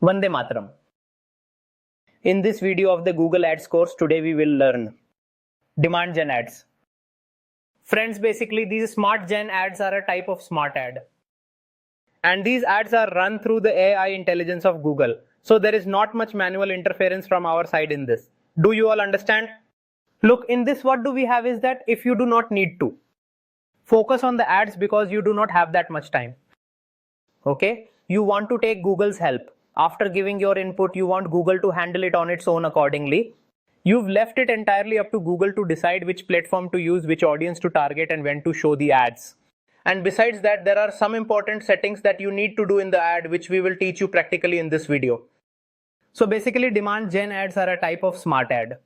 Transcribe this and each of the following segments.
Vande Mataram. In this video of the Google Ads course, today we will learn demand gen ads. Friends, basically these smart gen ads are a type of smart ad. And these ads are run through the AI intelligence of Google. So there is not much manual interference from our side in this. Do you all understand? Look, in this what do we have is that if you do not need to focus on the ads because you do not have that much time. Okay? You want to take Google's help. After giving your input, you want Google to handle it on its own accordingly. You've left it entirely up to Google to decide which platform to use, which audience to target, and when to show the ads. And besides that, there are some important settings that you need to do in the ad, which we will teach you practically in this video. So basically, demand gen ads are a type of smart ad.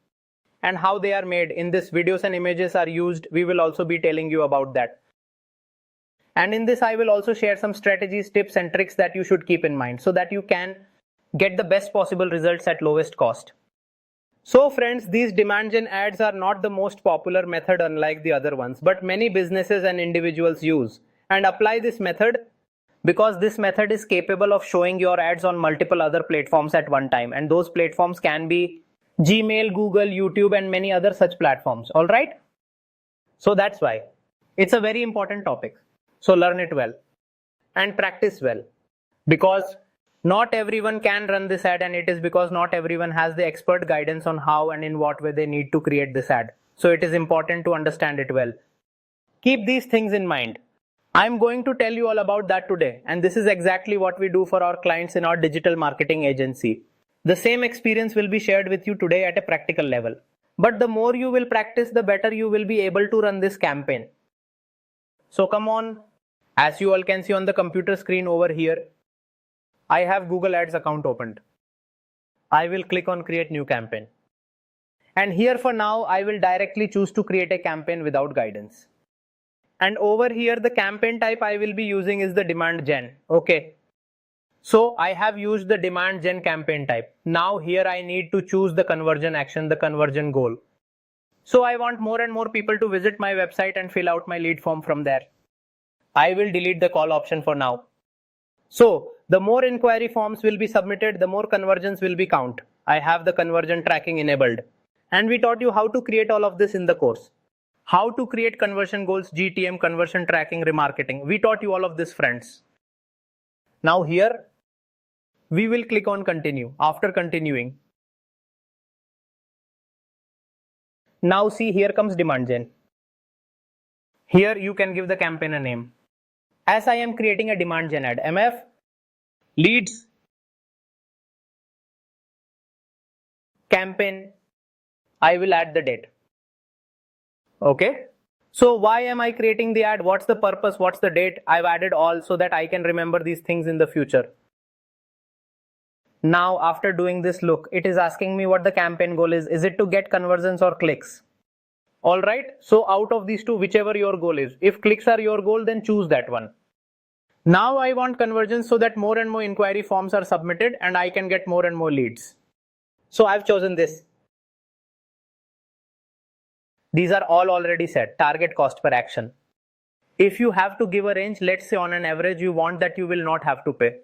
And how they are made in this, videos and images are used. We will also be telling you about that. And in this, I will also share some strategies, tips and tricks that you should keep in mind so that you can get the best possible results at lowest cost. So friends, these demand gen ads are not the most popular method unlike the other ones, but many businesses and individuals use and apply this method because this method is capable of showing your ads on multiple other platforms at one time, and those platforms can be Gmail, Google, YouTube and many other such platforms. All right? So that's why it's a very important topic. So learn it well and practice well, because not everyone can run this ad, and it is because not everyone has the expert guidance on how and in what way they need to create this ad. So it is important to understand it well. Keep these things in mind. I'm going to tell you all about that today, and this is exactly what we do for our clients in our digital marketing agency. The same experience will be shared with you today at a practical level. But the more you will practice, the better you will be able to run this campaign. So come on. As you all can see on the computer screen over here, I have Google Ads account opened. I will click on create new campaign. And here for now, I will directly choose to create a campaign without guidance. And over here, the campaign type I will be using is the demand gen. Okay. So I have used the demand gen campaign type. Now here I need to choose the conversion action, the conversion goal. So I want more and more people to visit my website and fill out my lead form from there. I will delete the call option for now. So the more inquiry forms will be submitted, the more conversions will be count. I have the conversion tracking enabled. And we taught you how to create all of this in the course. How to create conversion goals, GTM, conversion tracking, remarketing. We taught you all of this, friends. Now here, we will click on continue. After continuing, now see, here comes demand gen. Here you can give the campaign a name. As I am creating a demand gen ad, MF leads campaign, I will add the date. Okay. So why am I creating the ad? What's the purpose? What's the date? I've added all so that I can remember these things in the future. Now after doing this, look, it is asking me what the campaign goal is. Is it to get conversions or clicks? Alright, so out of these two, whichever your goal is. If clicks are your goal, then choose that one. Now I want conversions so that more and more inquiry forms are submitted and I can get more and more leads. So I've chosen this. These are all already set. Target cost per action. If you have to give a range, let's say on an average you want that you will not have to pay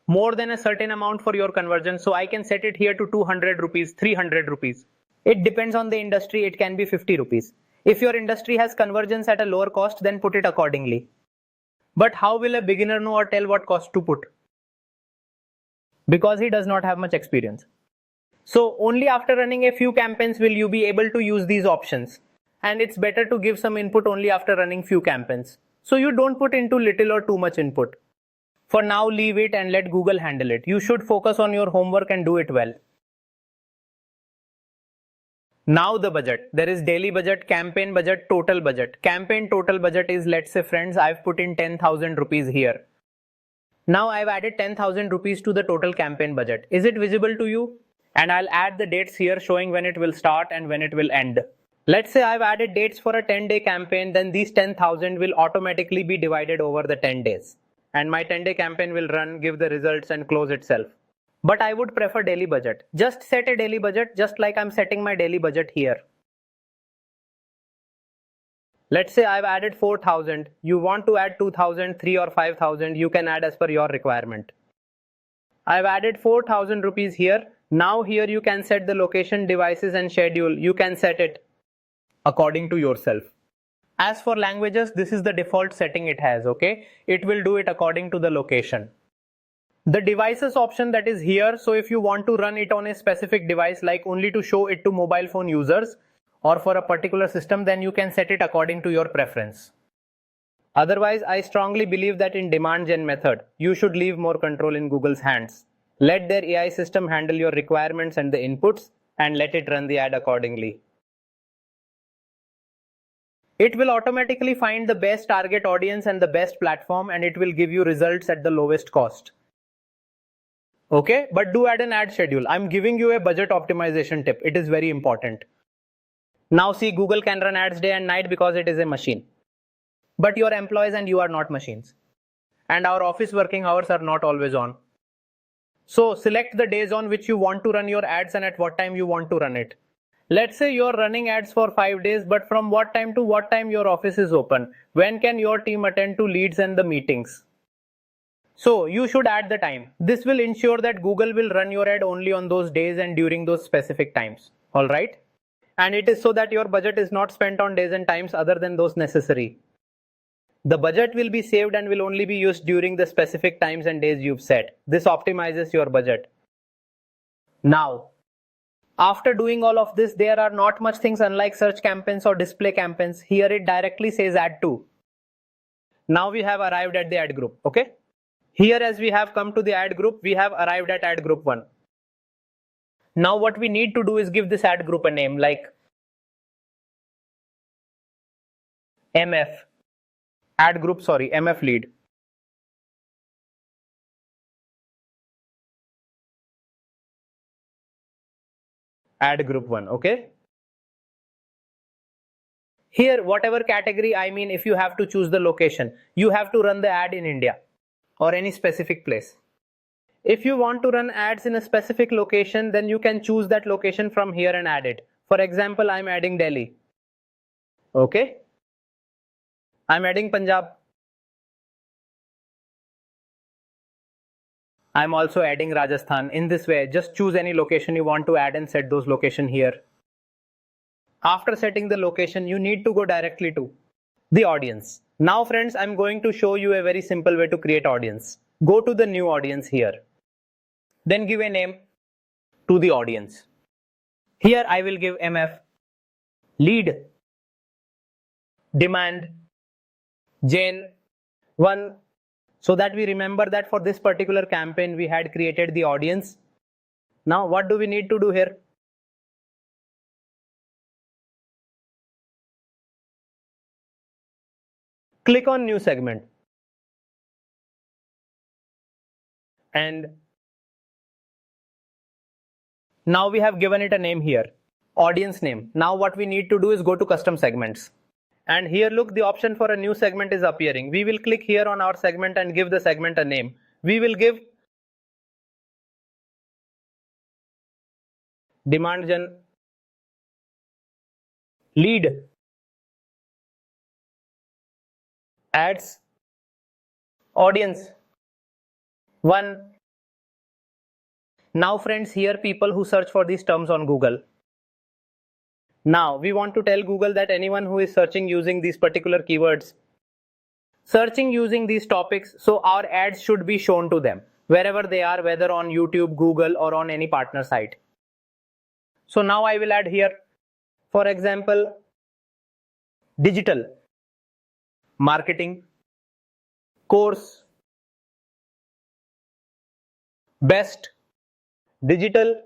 more than a certain amount for your conversion. So I can set it here to 200 rupees, 300 rupees. It depends on the industry. It can be 50 rupees. If your industry has conversions at a lower cost, then put it accordingly. But how will a beginner know or tell what cost to put? Because he does not have much experience. So only after running a few campaigns will you be able to use these options. And it's better to give some input only after running few campaigns. So you don't put into little or too much input. For now, leave it and let Google handle it. You should focus on your homework and do it well. Now the budget. There is daily budget, campaign budget, total budget. Campaign total budget is, let's say friends, I've put in 10,000 rupees here. Now I've added 10,000 rupees to the total campaign budget. Is it visible to you? And I'll add the dates here showing when it will start and when it will end. Let's say I've added dates for a 10-day campaign, then these 10,000 will automatically be divided over the 10 days. And my 10-day campaign will run, give the results and close itself. But I would prefer daily budget. Just set a daily budget, just like I'm setting my daily budget here. Let's say I've added 4,000. You want to add 2,000, 3 or 5,000. You can add as per your requirement. I've added 4,000 rupees here. Now here you can set the location, devices and schedule. You can set it according to yourself. As for languages, this is the default setting it has, okay? It will do it according to the location. The devices option that is here, so if you want to run it on a specific device, like only to show it to mobile phone users or for a particular system, then you can set it according to your preference. Otherwise, I strongly believe that in demand gen method, you should leave more control in Google's hands. Let their AI system handle your requirements and the inputs and let it run the ad accordingly. It will automatically find the best target audience and the best platform, and it will give you results at the lowest cost. Okay, but do add an ad schedule. I'm giving you a budget optimization tip. It is very important. Now see, Google can run ads day and night because it is a machine. But your employees and you are not machines. And our office working hours are not always on. So select the days on which you want to run your ads and at what time you want to run it. Let's say you're running ads for 5 days, but from what time to what time your office is open? When can your team attend to leads and the meetings? So you should add the time. This will ensure that Google will run your ad only on those days and during those specific times. Alright? And it is so that your budget is not spent on days and times other than those necessary. The budget will be saved and will only be used during the specific times and days you've set. This optimizes your budget. Now, after doing all of this, there are not much things unlike search campaigns or display campaigns. Here it directly says ad to. Now we have arrived at the ad group. Okay. Here as we have come to the ad group, we have arrived at ad group 1. Now what we need to do is give this ad group a name like MF. MF lead. Ad group 1, okay? Here, whatever category, I mean, if you have to choose the location, you have to run the ad in India or any specific place. If you want to run ads in a specific location, then you can choose that location from here and add it. For example, I'm adding Delhi. Okay? I'm adding Punjab. I'm also adding Rajasthan. In this way, just choose any location you want to add and set those location here. After setting the location, you need to go directly to the audience. Now friends, I'm going to show you a very simple way to create audience. Go to the new audience here. Then give a name to the audience. Here I will give MF, lead, demand, gen 1, so that we remember that for this particular campaign we had created the audience. Now what do we need to do here? Click on new segment and now we have given it a name here, audience name. Now what we need to do is go to custom segments. And here look, the option for a new segment is appearing. We will click here on our segment and give the segment a name. We will give demand gen lead ads audience 1. Now friends, here people who search for these terms on Google. Now we want to tell Google that anyone who is searching using these particular keywords, searching using these topics, so our ads should be shown to them wherever they are, whether on YouTube, Google or on any partner site. So now I will add here, for example, digital marketing course, best digital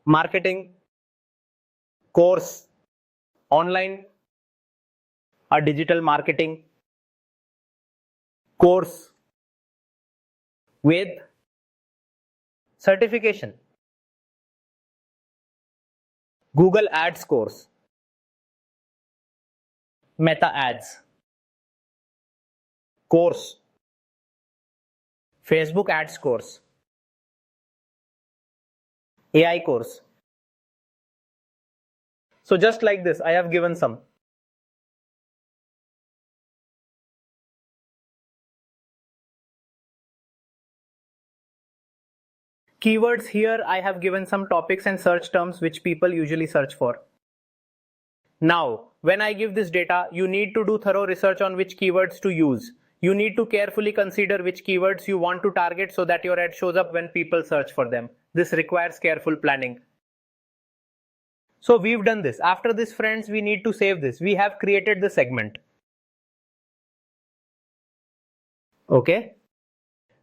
marketing course online, a digital marketing course with certification, Google Ads course, Meta Ads course, Facebook Ads course, AI course. So just like this, I have given some. Keywords here I have given some topics and search terms which people usually search for. Now, when I give this data, you need to do thorough research on which keywords to use. You need to carefully consider which keywords you want to target so that your ad shows up when people search for them. This requires careful planning. So we've done this. After this, friends, we need to save this. We have created the segment. Okay.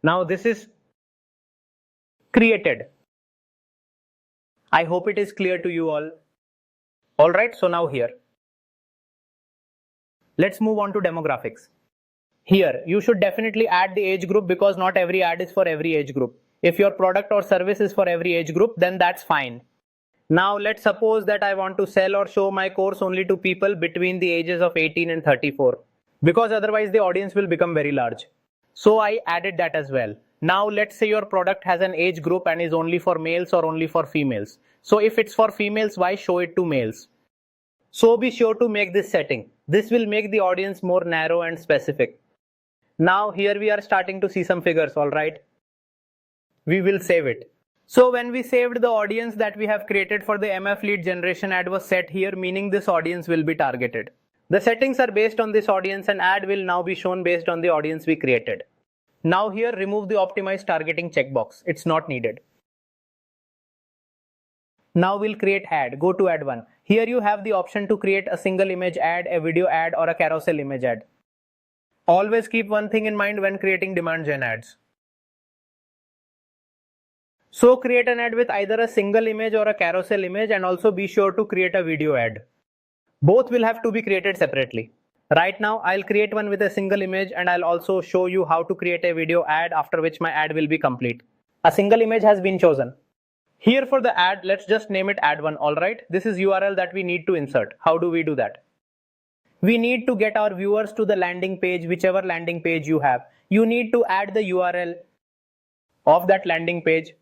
Now this is created. I hope it is clear to you all. Alright, so now here. Let's move on to demographics. Here, you should definitely add the age group because not every ad is for every age group. If your product or service is for every age group, then that's fine. Now let's suppose that I want to sell or show my course only to people between the ages of 18 and 34 because otherwise the audience will become very large. So I added that as well. Now let's say your product has an age group and is only for males or only for females. So if it's for females, why show it to males? So be sure to make this setting. This will make the audience more narrow and specific. Now here we are starting to see some figures, alright? We will save it. So when we saved, the audience that we have created for the MF lead generation ad was set here, meaning this audience will be targeted. The settings are based on this audience and ad will now be shown based on the audience we created. Now here remove the optimize targeting checkbox. It's not needed. Now we'll create ad. Go to ad 1. Here you have the option to create a single image ad, a video ad or a carousel image ad. Always keep one thing in mind when creating demand gen ads. So create an ad with either a single image or a carousel image and also be sure to create a video ad. Both will have to be created separately. Right now I'll create one with a single image and I'll also show you how to create a video ad, after which my ad will be complete. A single image has been chosen. Here for the ad, let's just name it ad 1, alright? This is URL that we need to insert. How do we do that? We need to get our viewers to the landing page, whichever landing page you have. You need to add the URL of that landing page.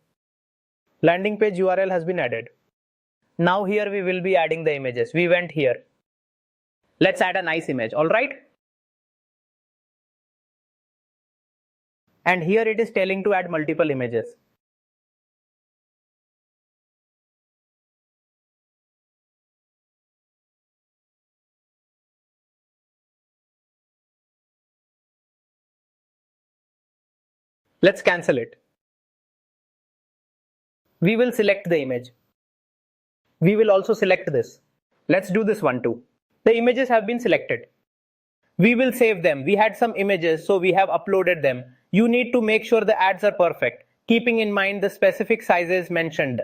Landing page URL has been added. Now here we will be adding the images. We went here. Let's add a nice image, alright? And here it is telling to add multiple images. Let's cancel it. We will select the image. We will also select this. Let's do this one too. The images have been selected. We will save them. We had some images, so we have uploaded them. You need to make sure the ads are perfect, keeping in mind the specific sizes mentioned.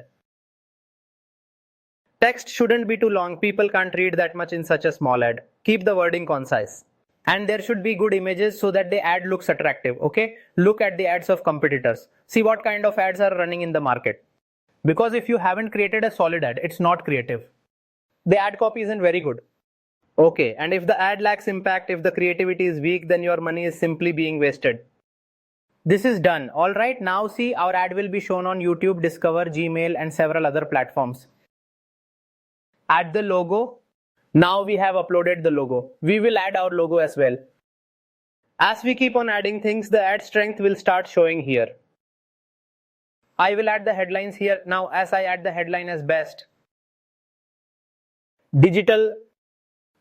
Text shouldn't be too long. People can't read that much in such a small ad. Keep the wording concise. And there should be good images so that the ad looks attractive, okay? Look at the ads of competitors. See what kind of ads are running in the market. Because if you haven't created a solid ad, it's not creative. The ad copy isn't very good. Okay, and if the ad lacks impact, if the creativity is weak, then your money is simply being wasted. This is done. Alright, now see, our ad will be shown on YouTube, Discover, Gmail and several other platforms. Add the logo. Now we have uploaded the logo. We will add our logo as well. As we keep on adding things, the ad strength will start showing here. I will add the headlines here. Now as I add the headline as best, digital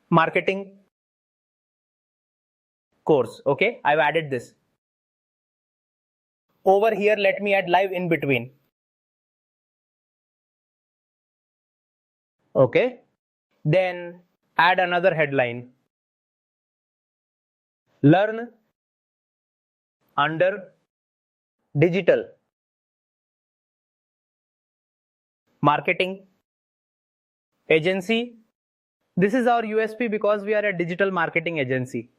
marketing course. Okay, I've added this. Over here, let me add live in between. Okay, then add another headline. Learn under digital marketing agency. This is our USP because we are a digital marketing agency.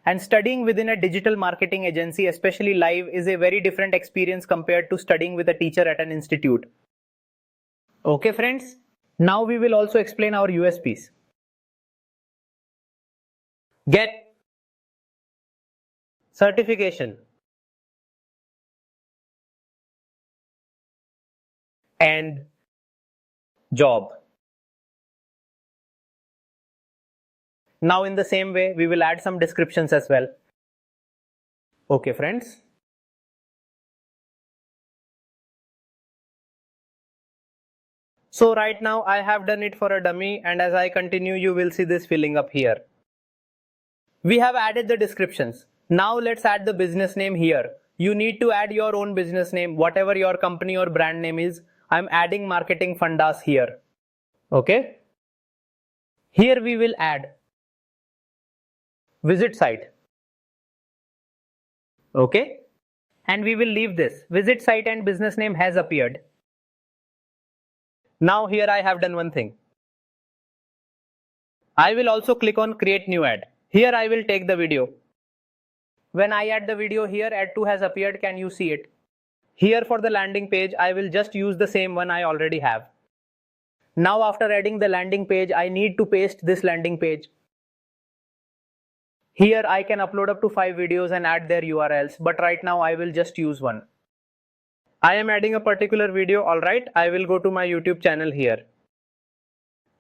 And studying within a digital marketing agency, especially live, is a very different experience compared to studying with a teacher at an institute. Okay friends, now we will also explain our USPs. Get certification and job. Now in the same way, we will add some descriptions as well. Okay friends. So right now I have done it for a dummy, and as I continue you will see this filling up here. We have added the descriptions. Now let's add the business name here. You need to add your own business name, whatever your company or brand name is. I'm adding Marketing Fundas here. Okay. Here we will add visit site. Okay. And we will leave this. Visit site and business name has appeared. Now here I have done one thing. I will also click on create new ad. Here I will take the video. When I add the video here, ad 2 has appeared. Can you see it? Here for the landing page, I will just use the same one I already have. Now after adding the landing page, I need to paste this landing page. Here I can upload up to 5 videos and add their URLs, but right now I will just use one. I am adding a particular video, alright. I will go to my YouTube channel here.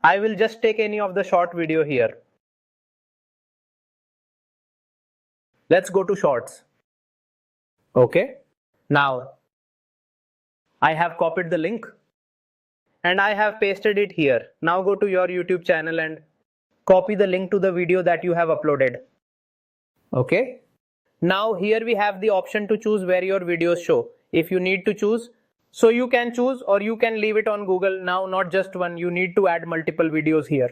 I will just take any of the short video here. Let's go to shorts. Okay. Now I have copied the link and I have pasted it here. Now go to your YouTube channel and copy the link to the video that you have uploaded. Okay. Now here we have the option to choose where your videos show. If you need to choose, so you can choose, or you can leave it on Google. Now not just one, you need to add multiple videos here.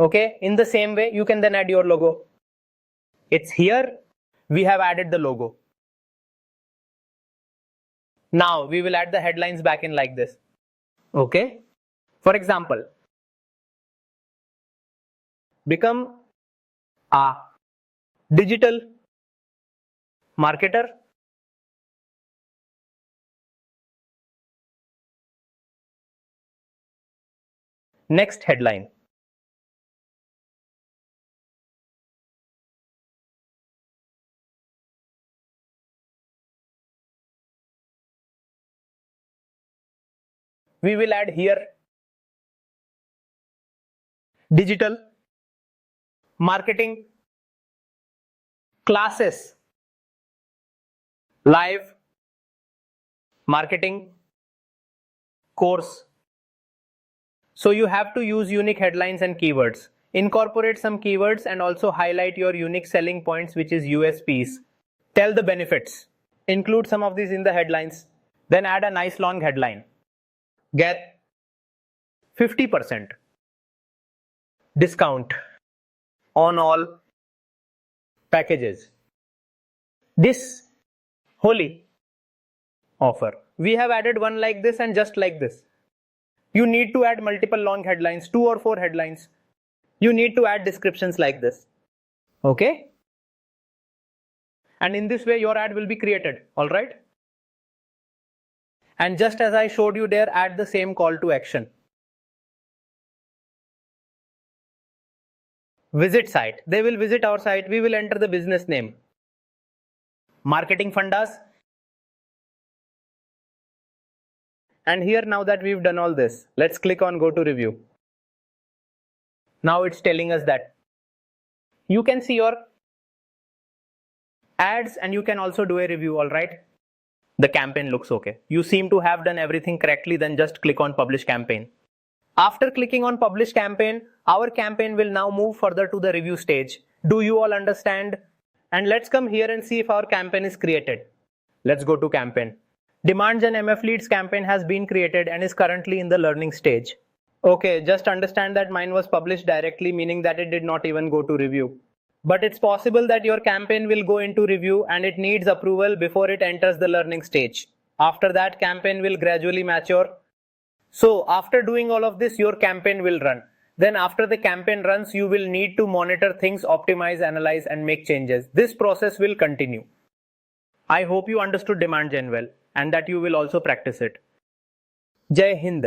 Okay. In the same way, you can then add your logo. It's here. We have added the logo. Now we will add the headlines back in like this. Okay. For example, become a digital marketer. Next headline. We will add here digital marketing classes, live marketing course. So you have to use unique headlines and keywords. Incorporate some keywords and also highlight your unique selling points, which is USPs. Tell the benefits. Include some of these in the headlines. Then add a nice long headline. Get 50% discount on all packages. This Holi offer. We have added one like this and just like this. You need to add multiple long headlines, 2 or 4 headlines. You need to add descriptions like this. Okay? And in this way your ad will be created. Alright? And just as I showed you there, add the same call to action. Visit site. They will visit our site. We will enter the business name. Marketing Fundas. And here, now that we've done all this, let's click on go to review. Now it's telling us that you can see your ads and you can also do a review. Alright. The campaign looks okay. You seem to have done everything correctly. Then just click on publish campaign. After clicking on publish campaign, our campaign will now move further to the review stage. Do you all understand? And let's come here and see if our campaign is created. Let's go to campaign. Demandgen MF Leads campaign has been created and is currently in the learning stage. Okay, just understand that mine was published directly, meaning that it did not even go to review. But it's possible that your campaign will go into review and it needs approval before it enters the learning stage. After that, campaign will gradually mature. So after doing all of this, your campaign will run. Then after the campaign runs, you will need to monitor things, optimize, analyze, and make changes. This process will continue. I hope you understood Demandgen well and that you will also practice it. Jai Hind.